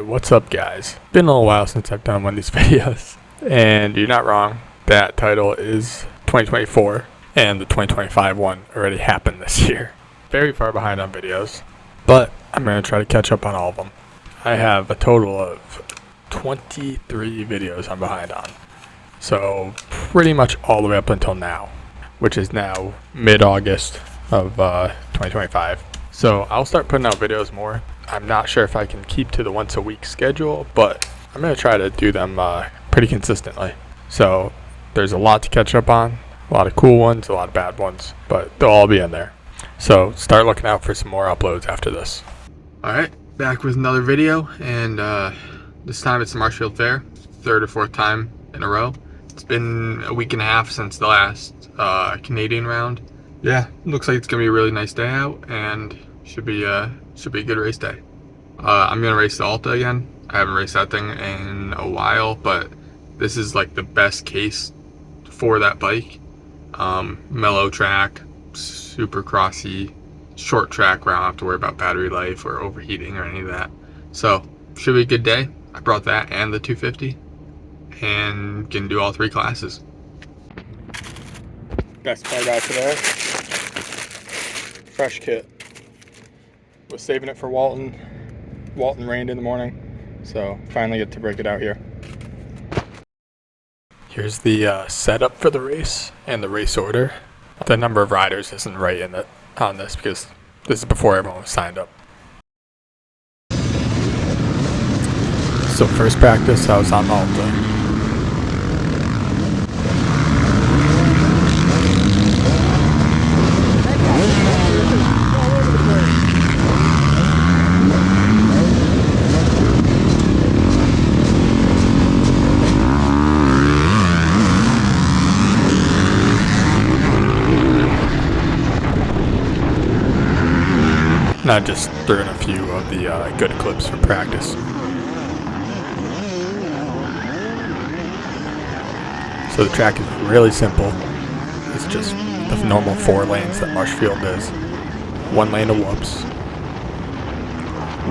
Alright, what's up guys? Been a little while since I've done one of these videos, and you're not wrong, that title is 2024, and the 2025 one already happened this year. Very far behind on videos, but I'm going to try to catch up on all of them. I have a total of 23 videos I'm behind on, so pretty much all the way up until now, which is now mid-August of 2025. So I'll start putting out videos more. I'm not sure if I can keep to the once a week schedule, but I'm going to try to do them pretty consistently. So there's a lot to catch up on, a lot of cool ones, a lot of bad ones, but they'll all be in there. So start looking out for some more uploads after this. Alright, back with another video, and this time it's the Marshfield Fair, third or fourth time in a row. It's been a week and a half since the last Canadian round. Yeah, looks like it's going to be a really nice day out, and should be a good race day. I'm gonna race the Alta again. I haven't raced that thing in a while, but this is like the best case for that bike. Mellow track, super crossy, short track where I don't have to worry about battery life or overheating or any of that. So should be a good day. I brought that and the 250 and can do all three classes. Best part out today, fresh kit. Was saving it for Walton. Walton rained in the morning, so finally get to break it out here. Here's the setup for the race and the race order. The number of riders isn't right in it on this because this is before everyone was signed up. So first practice I was on Alta. I just threw in a few of the good clips from practice. So the track is really simple. It's just the normal 4 lanes that Marshfield is. 1 lane of whoops.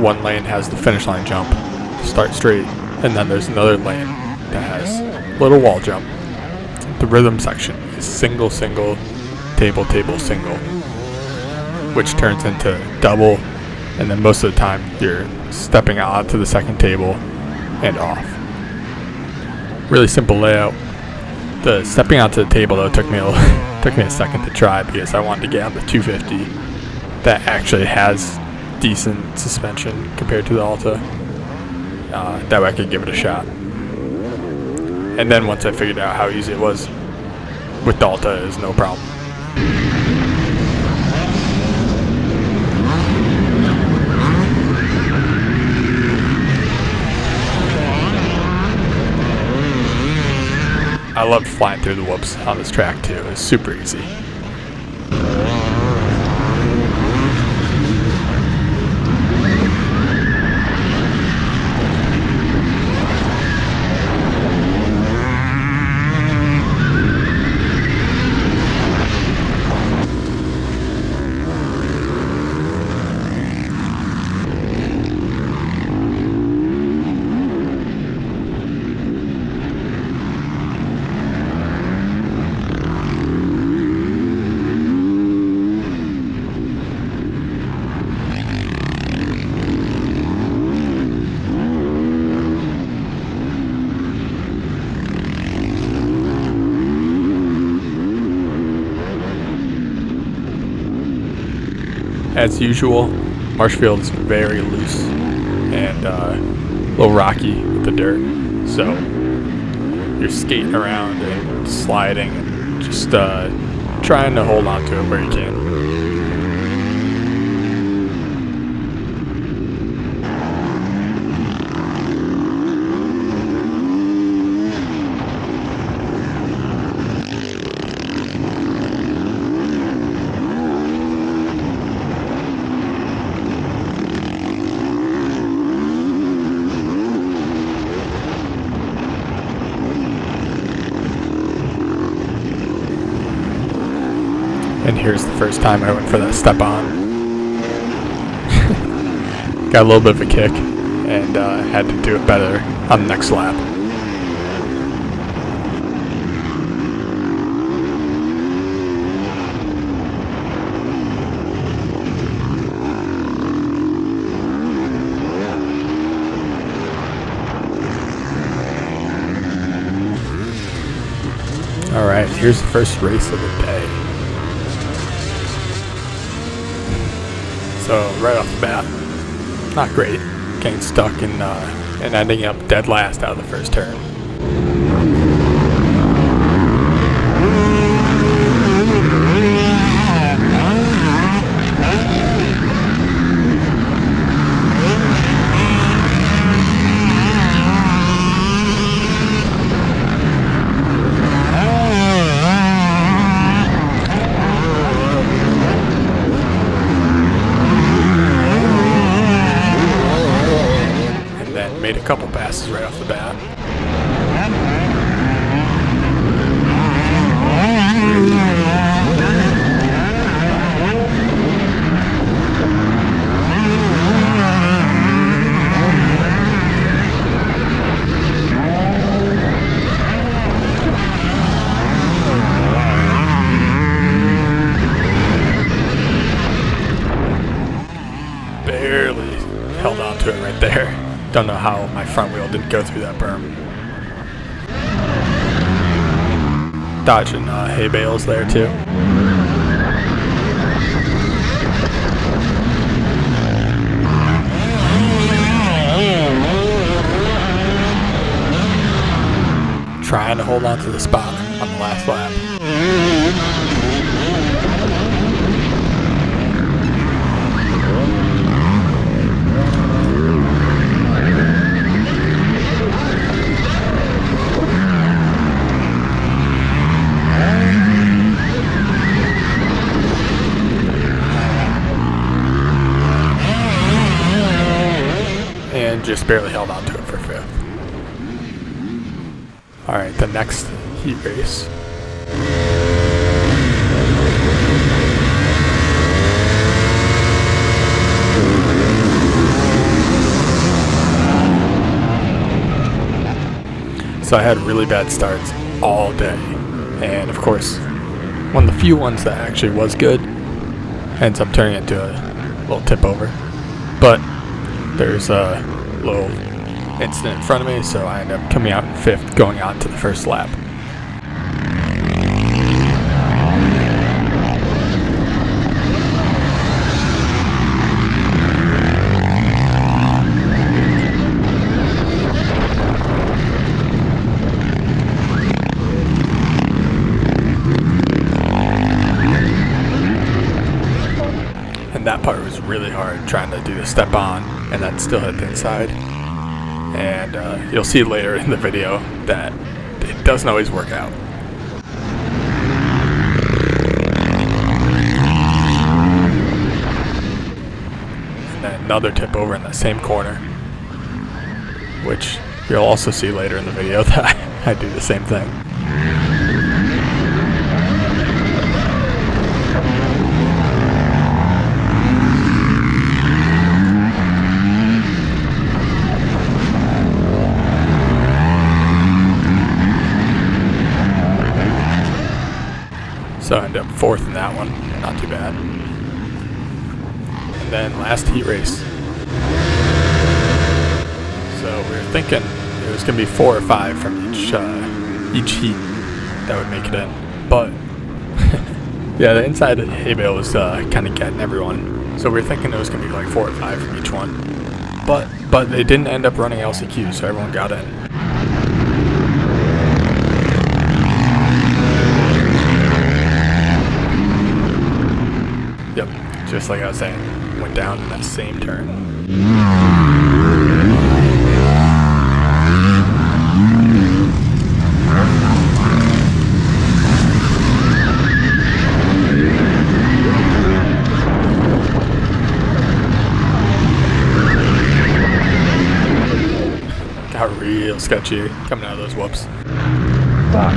1 lane has the finish line jump, start straight, and then there's another lane that has a little wall jump. The rhythm section is single, single, table, table, single, which turns into double, and then most of the time you're stepping out to the second table and off. Really simple layout. The stepping out to the table though took me a second to try because I wanted to get on the 250 that actually has decent suspension compared to the Alta. That way I could give it a shot. And then once I figured out how easy it was with the Alta, it was no problem. I loved flying through the whoops on this track too. It was super easy. As usual, Marshfield is very loose and a little rocky with the dirt, so you're skating around and sliding and just trying to hold on to it where you can. And here's the first time I went for that step on. Got a little bit of a kick, and had to do it better on the next lap. Alright, here's the first race of the day. So right off the bat, not great. Getting stuck and ending up dead last out of the first turn. Made a couple passes right off the bat. Barely held on to it right there. Don't know how my front wheel didn't go through that berm. Dodging hay bales there too. Trying to hold on to the spot on the last lap. And just barely held on to it for fifth. Alright, the next heat race. So I had really bad starts all day. And of course, one of the few ones that actually was good ends up turning into a little tip over. But there's a little incident in front of me, so I end up coming out in fifth, going on to the first lap. And that part was really hard, trying to do the step on and then still hit the inside. And you'll see later in the video that it doesn't always work out. And then another tip over in that same corner, which you'll also see later in the video that I do the same thing. So I ended up fourth in that one, not too bad. And then last heat race. So we were thinking it was going to be 4 or 5 from each heat that would make it in. But yeah, the inside of the hay bale was kind of getting everyone. So we were thinking it was going to be like 4 or 5 from each one. But they didn't end up running LCQ, so everyone got in. Yep, just like I was saying, went down in that same turn. Got real sketchy coming out of those whoops. Fuck.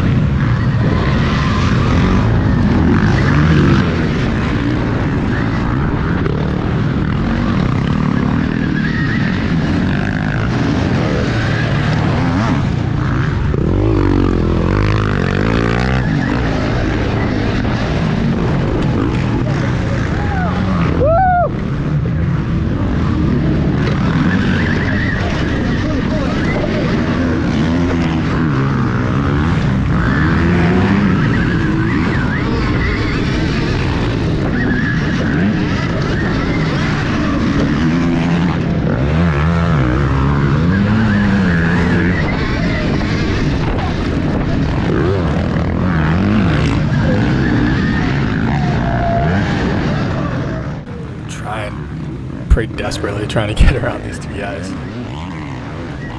pretty desperately trying to get around these two guys.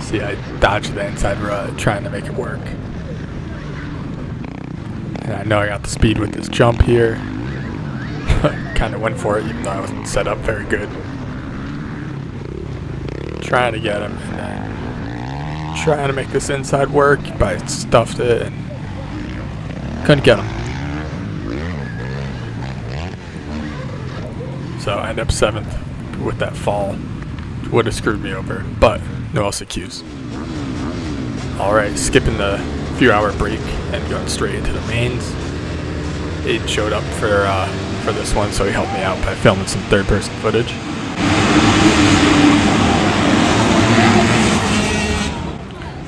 See, I dodged the inside rut, trying to make it work. And I know I got the speed with this jump here. Kind of went for it, even though I wasn't set up very good. Trying to get him, and then trying to make this inside work, but I stuffed it and couldn't get him. So I end up 7th with that fall. Would have screwed me over, but no LCQs. Alright, skipping the few-hour break and going straight into the mains. Aiden showed up for this one, so he helped me out by filming some third-person footage.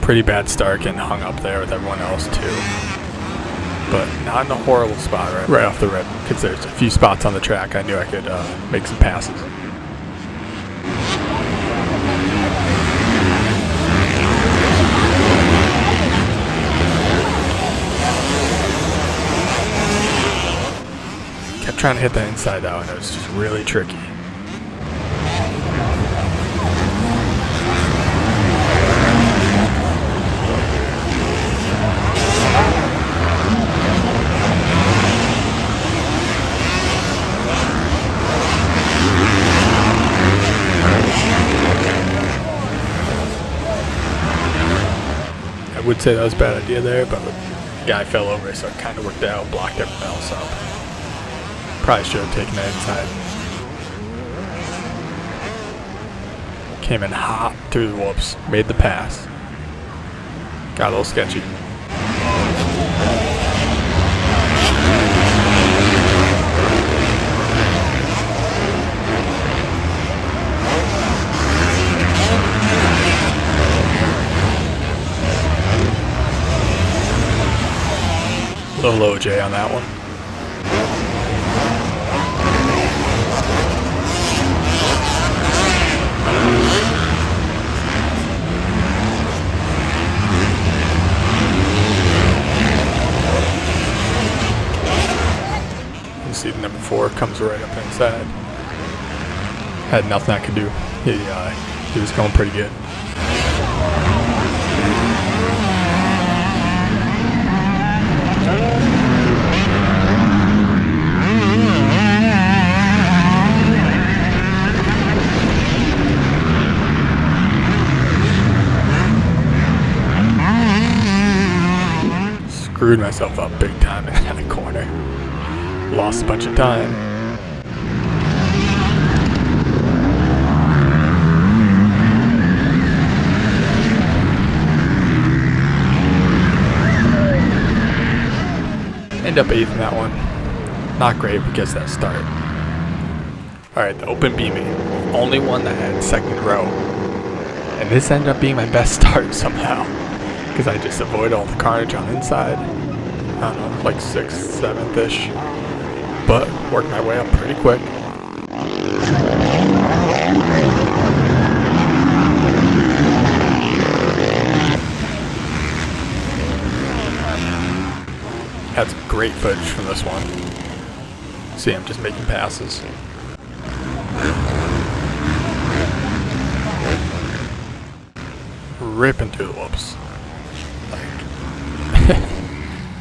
Pretty bad start, getting hung up there with everyone else too. But not in a horrible spot right off the rip, because there's a few spots on the track I knew I could make some passes. Kept trying to hit that inside though, and it was just really tricky. I would say that was a bad idea there, but the guy fell over, so it kind of worked out, blocked everyone else up. Probably should have taken that inside. Came in hot through the whoops, made the pass. Got a little sketchy. Little OJ on that one. You see the number 4 comes right up inside. Had nothing I could do. He was going pretty good. Screwed myself up big time in that corner. Lost a bunch of time. End up 8th in that one. Not great, but gets that start. Alright, the open beaming. Only one that had 2nd row. And this ended up being my best start somehow. Because I just avoid all the carnage on the inside. I don't know, like 6th, 7th-ish. But worked my way up pretty quick. Had some great footage from this one. See, I'm just making passes. Ripping through the whoops.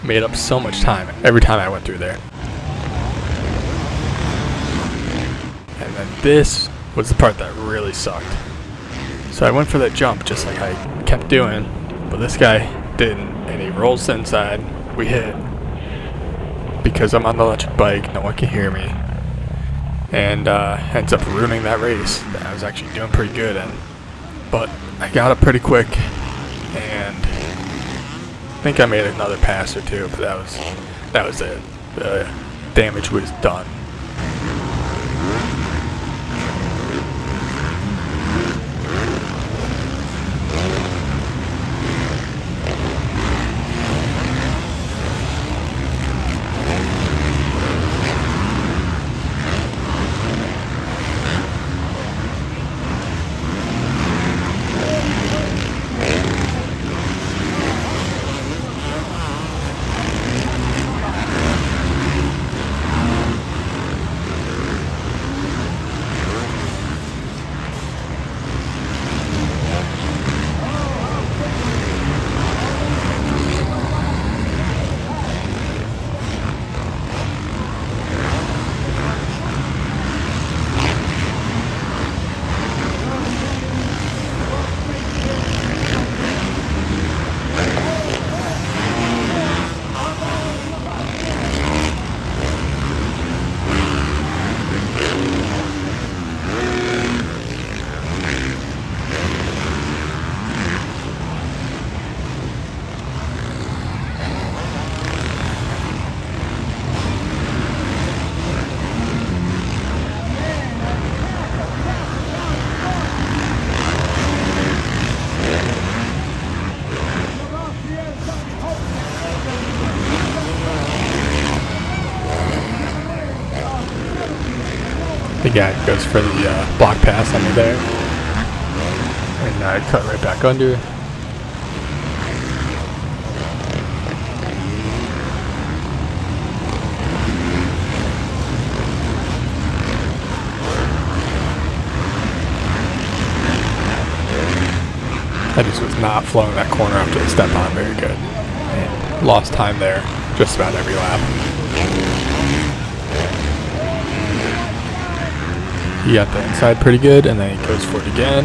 Made up so much time every time I went through there. And then this was the part that really sucked. So I went for that jump just like I kept doing, but this guy didn't, and he rolls inside. We hit. Because I'm on the electric bike, no one can hear me. And ends up ruining that race that I was actually doing pretty good in. But I got up pretty quick, and I think I made another pass or two, but that was it. The damage was done. The guy goes for the block pass on me there, and I cut right back under. I just was not flowing that corner up to the step on very good. And lost time there just about every lap. He got the inside pretty good, and then he goes for it again.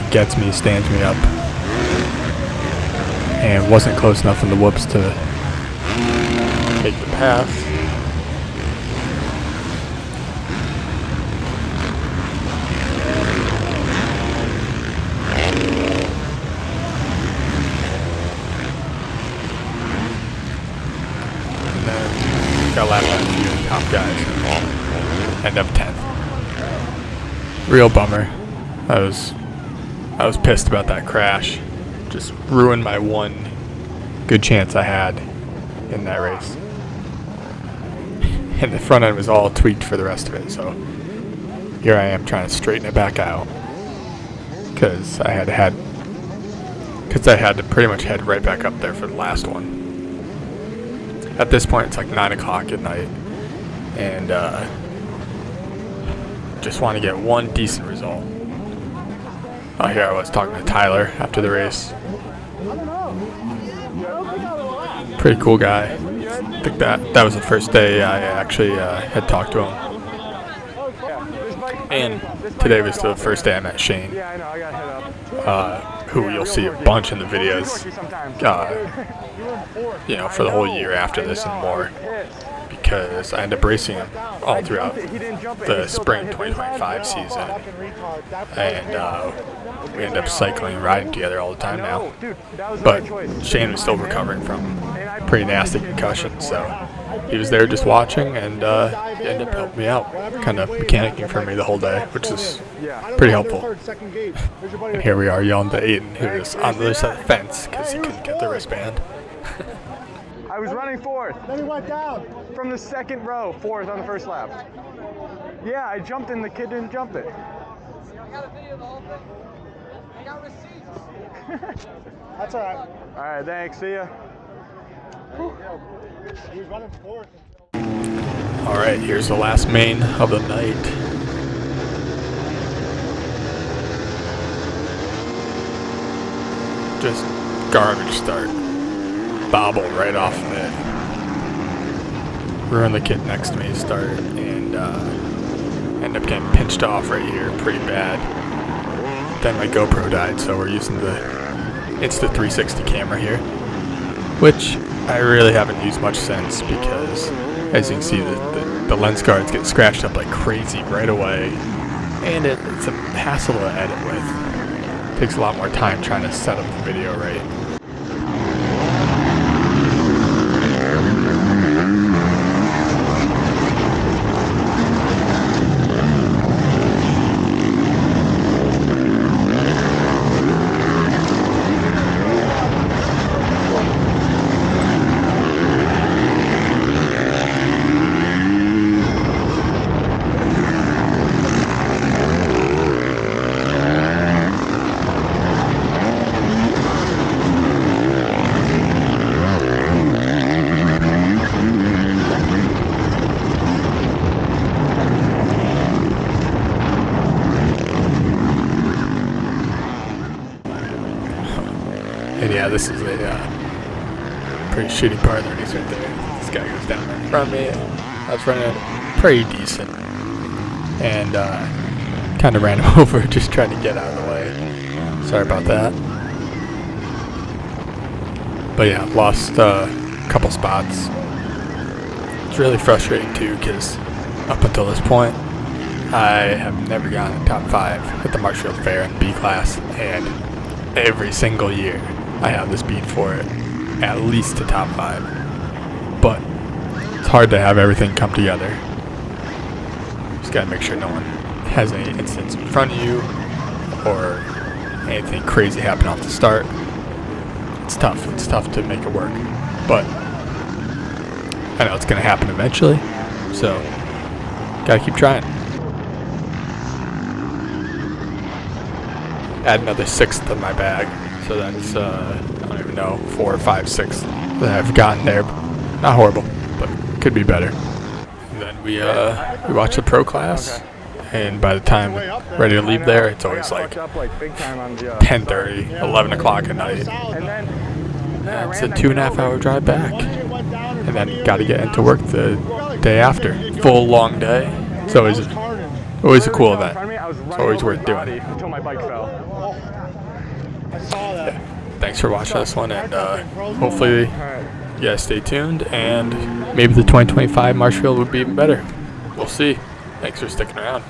He gets me, stands me up. And wasn't close enough in the whoops to make the pass. Got lap on a few of the top guys. End up 10th. Real bummer. I was pissed about that crash. Just ruined my one good chance I had in that race. And the front end was all tweaked for the rest of it, so here I am trying to straighten it back out. Because I had to pretty much head right back up there for the last one. At this point, it's like 9 o'clock at night, and just want to get one decent result. Oh, here I was talking to Tyler after the race. Pretty cool guy. I think that was the first day I actually had talked to him. And today was the first day I met Shane, who you'll see a bunch in the videos, for the whole year after this and more, because I ended up racing him all throughout the spring 2025 season, and we ended up cycling and riding together all the time now. But Shane was still recovering from pretty nasty concussion, so he was there just watching, and he ended up helping me out, kind of mechanicking for me the whole day, which is pretty helpful. And here we are yelling to Aiden, who is on the other side of the fence because he couldn't get the wristband. I was running fourth. Then he went down. From the second row, fourth on the first lap. Yeah, I jumped and the kid didn't jump it. I got a video of the whole thing. I got receipts. That's all right. All right, thanks. See ya. He was running fourth. All right, here's the last main of the night. Just garbage start. Bobble right off of it. Ruined the kid next to me's start, and ended up getting pinched off right here pretty bad. Then my GoPro died, so we're using the Insta360 camera here, which I really haven't used much since, because as you can see, the lens guards get scratched up like crazy right away, and it's a hassle to edit with. It takes a lot more time trying to set up the video right. And yeah, this is a pretty shitty part of the race right there. This guy goes down in front of me. I was running pretty decent, and kind of ran him over, just trying to get out of the way. Sorry about that. But yeah, lost a couple spots. It's really frustrating too, because up until this point, I have never gotten a top 5 at the Marshfield Fair in B class, and every single year I have this beat for it, at least a top 5. But it's hard to have everything come together. Just gotta make sure no one has any incidents in front of you or anything crazy happen off the start. It's tough. It's tough to make it work, but I know it's gonna happen eventually. So gotta keep trying. add another 6 to my bag. So that's, I don't even know, 4, 5, 6 that I've gotten there. Not horrible, but could be better. And then we watch the pro class, and by the time ready to leave there, it's always like 10:30, 11 o'clock at night. And it's a 2.5 hour drive back. And then got to get into work the day after. Full long day. It's always a cool event. It's always worth doing. Until my bike fell. Yeah. Thanks for watching this one, and hopefully you guys stay tuned, and maybe the 2025 Marshfield would be even better. We'll see. Thanks for sticking around.